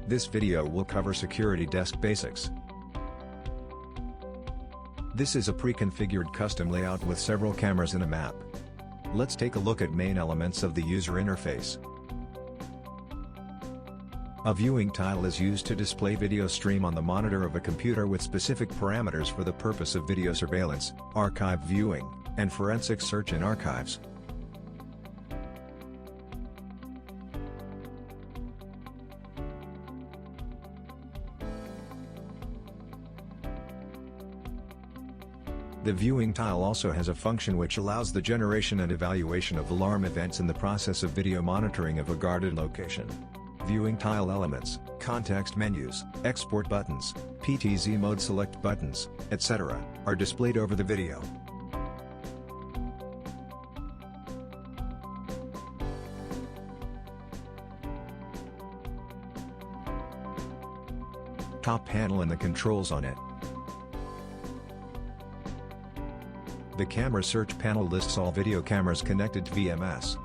This video will cover security desk basics. This is a pre-configured custom layout with several cameras in a map. Let's take a look at main elements of the user interface. A viewing tile is used to display video stream on the monitor of a computer with specific parameters for the purpose of video surveillance, archive viewing, and forensic search in archives. The viewing tile also has a function which allows the generation and evaluation of alarm events in the process of video monitoring of a guarded location. Viewing tile elements, context menus, export buttons, PTZ mode select buttons, etc., are displayed over the video. Top panel and the controls on it. The camera search panel lists all video cameras connected to VMS.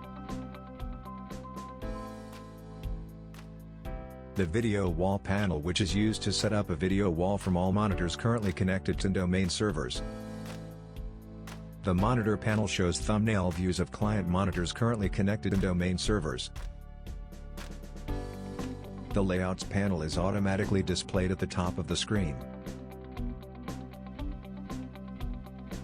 The video wall panel, which is used to set up a video wall from all monitors currently connected to domain servers. The monitor panel shows thumbnail views of client monitors currently connected to domain servers. The layouts panel is automatically displayed at the top of the screen.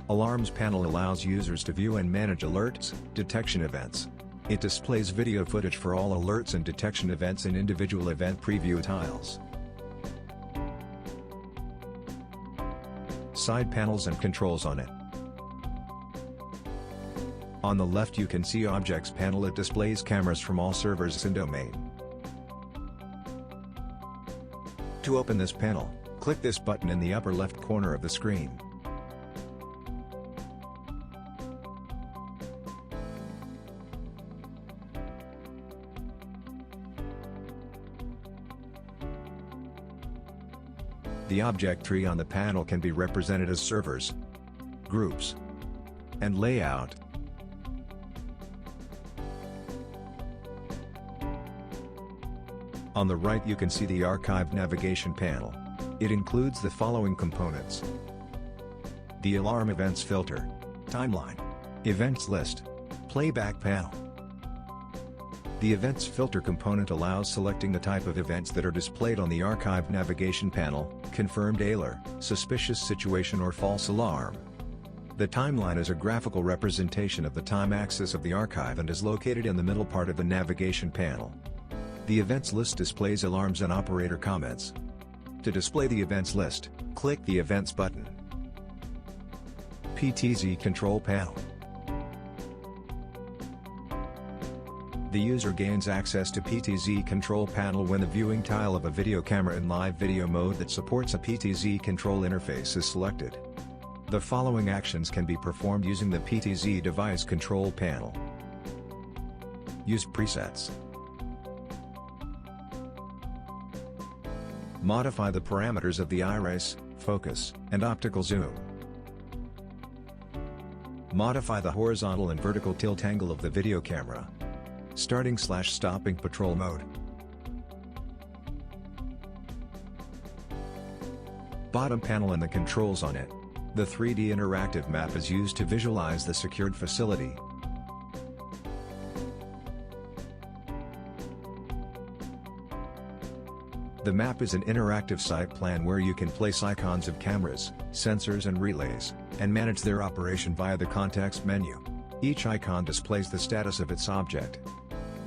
Alarms panel allows users to view and manage alerts, detection events. It displays video footage for all alerts and detection events in individual event preview tiles. Side panels and controls on it. On the left you can see Objects panel. It displays cameras from all servers in domain. To open this panel, click this button in the upper left corner of the screen. The object tree on the panel can be represented as servers, groups, and layout. On the right you can see the archive navigation panel. It includes the following components: the alarm events filter, timeline, events list, playback panel. The events filter component allows selecting the type of events that are displayed on the archive navigation panel: confirmed alert, suspicious situation, or false alarm. The timeline is a graphical representation of the time axis of the archive and is located in the middle part of the navigation panel. The events list displays alarms and operator comments. To display the events list, click the Events button. PTZ control panel. The user gains access to PTZ control panel when the viewing tile of a video camera in live video mode that supports a PTZ control interface is selected. The following actions can be performed using the PTZ device control panel. Use presets. Modify the parameters of the iris, focus, and optical zoom. Modify the horizontal and vertical tilt angle of the video camera. Starting/stopping patrol mode. Bottom panel and the controls on it. The 3D interactive map is used to visualize the secured facility. The map is an interactive site plan where you can place icons of cameras, sensors and relays, and manage their operation via the context menu. Each icon displays the status of its object.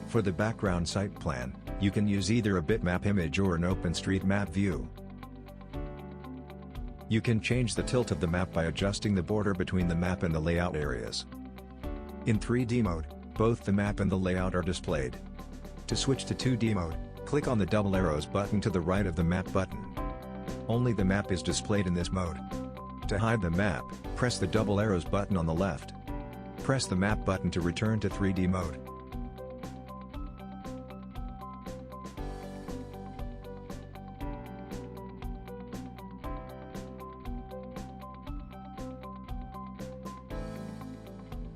For the background site plan, you can use either a bitmap image or an OpenStreetMap view. You can change the tilt of the map by adjusting the border between the map and the layout areas. In 3D mode, both the map and the layout are displayed. To switch to 2D mode, click on the double arrows button to the right of the map button. Only the map is displayed in this mode. To hide the map, press the double arrows button on the left. Press the map button to return to 3D mode.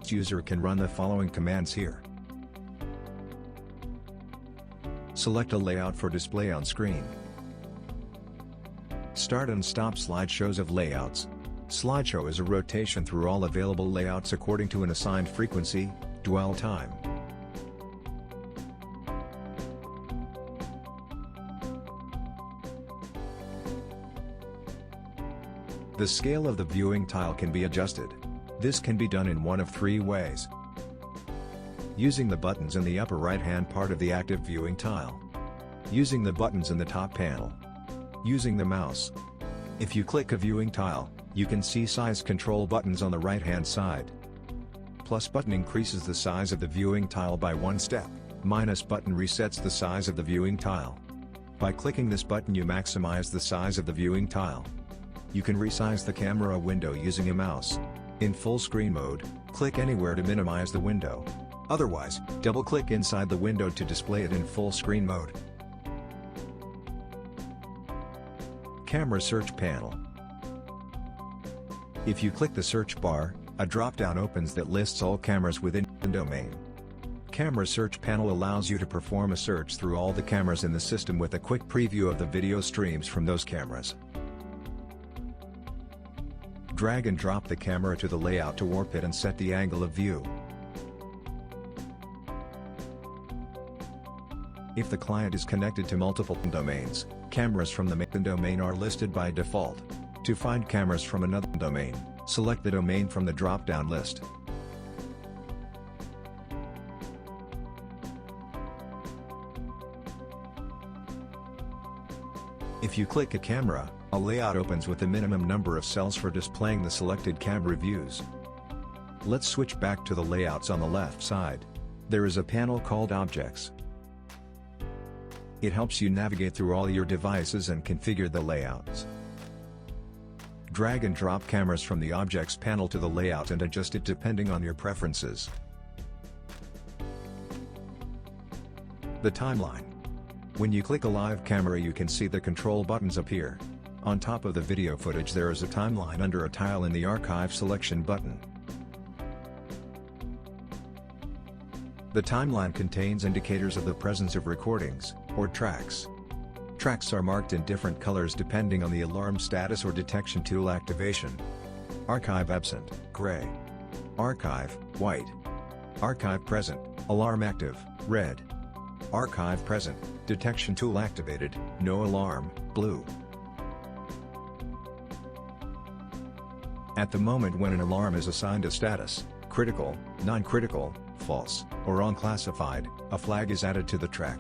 User can run the following commands here. Select a layout for display on screen. Start and stop slideshows of layouts. Slideshow is a rotation through all available layouts according to an assigned frequency, dwell time. The scale of the viewing tile can be adjusted. This can be done in one of three ways. Using the buttons in the upper right-hand part of the active viewing tile. Using the buttons in the top panel. Using the mouse. If you click a viewing tile, you can see size control buttons on the right-hand side. Plus button increases the size of the viewing tile by 1 step. Minus button resets the size of the viewing tile. By clicking this button you maximize the size of the viewing tile. You can resize the camera window using a mouse. In full screen mode, click anywhere to minimize the window. Otherwise, double-click inside the window to display it in full screen mode. Camera search panel. If you click the search bar, a drop-down opens that lists all cameras within the domain. Camera search panel allows you to perform a search through all the cameras in the system with a quick preview of the video streams from those cameras. Drag and drop the camera to the layout to warp it and set the angle of view. If the client is connected to multiple domains, cameras from the main domain are listed by default. To find cameras from another domain, select the domain from the drop-down list. If you click a camera, a layout opens with the minimum number of cells for displaying the selected camera views. Let's switch back to the layouts on the left side. There is a panel called Objects. It helps you navigate through all your devices and configure the layouts. Drag and drop cameras from the Objects panel to the layout and adjust it depending on your preferences. The timeline. When you click a live camera you can see the control buttons appear. On top of the video footage there is a timeline under a tile in the Archive selection button. The timeline contains indicators of the presence of recordings, or tracks. Tracks are marked in different colors depending on the alarm status or detection tool activation. Archive absent, gray. Archive, white. Archive present, alarm active, red. Archive present, detection tool activated, no alarm, blue. At the moment when an alarm is assigned a status, critical, non-critical, false, or unclassified, a flag is added to the track.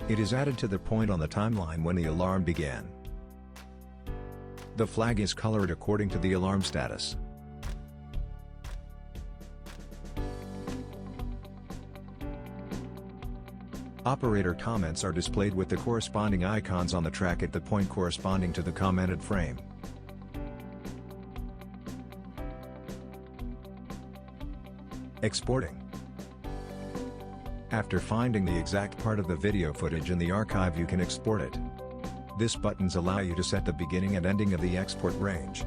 It is added to the point on the timeline when the alarm began. The flag is colored according to the alarm status. Operator comments are displayed with the corresponding icons on the track at the point corresponding to the commented frame. Exporting. After finding the exact part of the video footage in the archive you can export it. These buttons allow you to set the beginning and ending of the export range.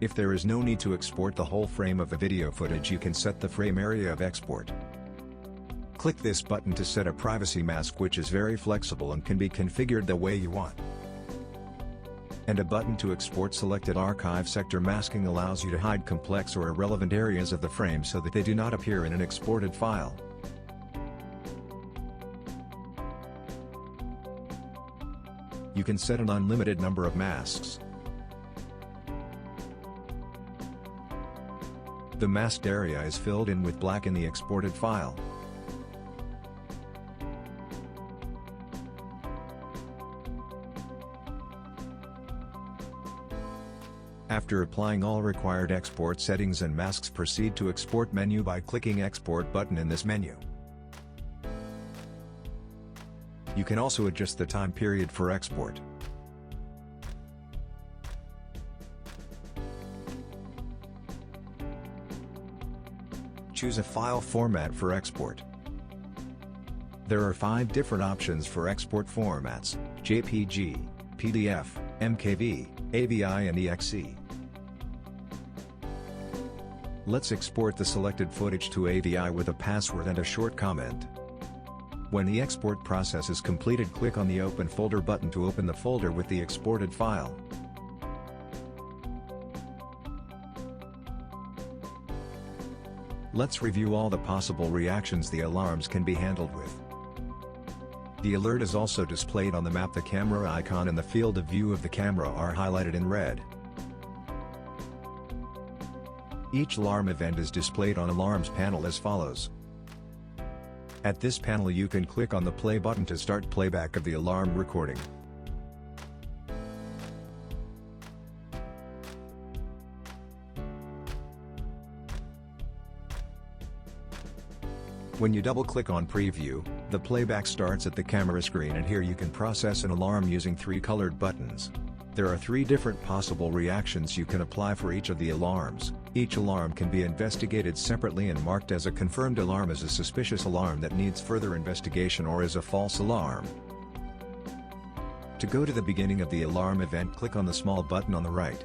If there is no need to export the whole frame of the video footage you can set the frame area of export. Click this button to set a privacy mask which is very flexible and can be configured the way you want. And a button to export selected archive sector masking allows you to hide complex or irrelevant areas of the frame so that they do not appear in an exported file. You can set an unlimited number of masks. The masked area is filled in with black in the exported file. After applying all required export settings and masks, proceed to Export menu by clicking Export button in this menu. You can also adjust the time period for export. Choose a file format for export. There are 5 different options for export formats: JPG, PDF, MKV, AVI and EXE. Let's export the selected footage to AVI with a password and a short comment. When the export process is completed, click on the Open Folder button to open the folder with the exported file. Let's review all the possible reactions the alarms can be handled with. The alert is also displayed on the map. The camera icon and the field of view of the camera are highlighted in red. Each alarm event is displayed on Alarms panel as follows. At this panel you can click on the play button to start playback of the alarm recording. When you double-click on Preview, the playback starts at the camera screen, and here you can process an alarm using 3 colored buttons. There are 3 different possible reactions you can apply for each of the alarms. Each alarm can be investigated separately and marked as a confirmed alarm, as a suspicious alarm that needs further investigation, or as a false alarm. To go to the beginning of the alarm event, click on the small button on the right.